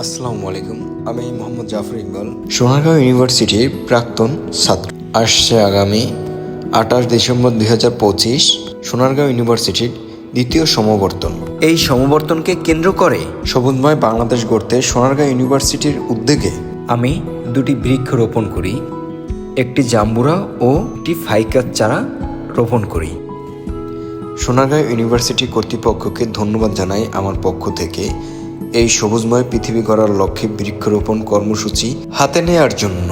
আসসালামু আলাইকুম। আমি মোহাম্মদ জাফর ইকবাল, সোনারগাঁও ইউনিভার্সিটির প্রাক্তন ছাত্র। আসছে আগামী 28 ডিসেম্বর 2025 সোনারগাঁও ইউনিভার্সিটির দ্বিতীয় সমাবর্তন। এই সমাবর্তনকে কেন্দ্র করে সবুজময় বাংলাদেশ গড়তে সোনারগাঁও ইউনিভার্সিটির উদ্যোগে আমি 2টি বৃক্ষ রোপণ করি, একটি জাম্বুরা ও একটি ফাইকাস চারা রোপণ করি। সোনারগাঁও ইউনিভার্সিটি কর্তৃপক্ষকে ধন্যবাদ জানাই আমার পক্ষ থেকে এই সবুজময় পৃথিবী গড়ার লক্ষ্যে বৃক্ষরোপণ কর্মসূচি হাতে নেয়ার জন্য।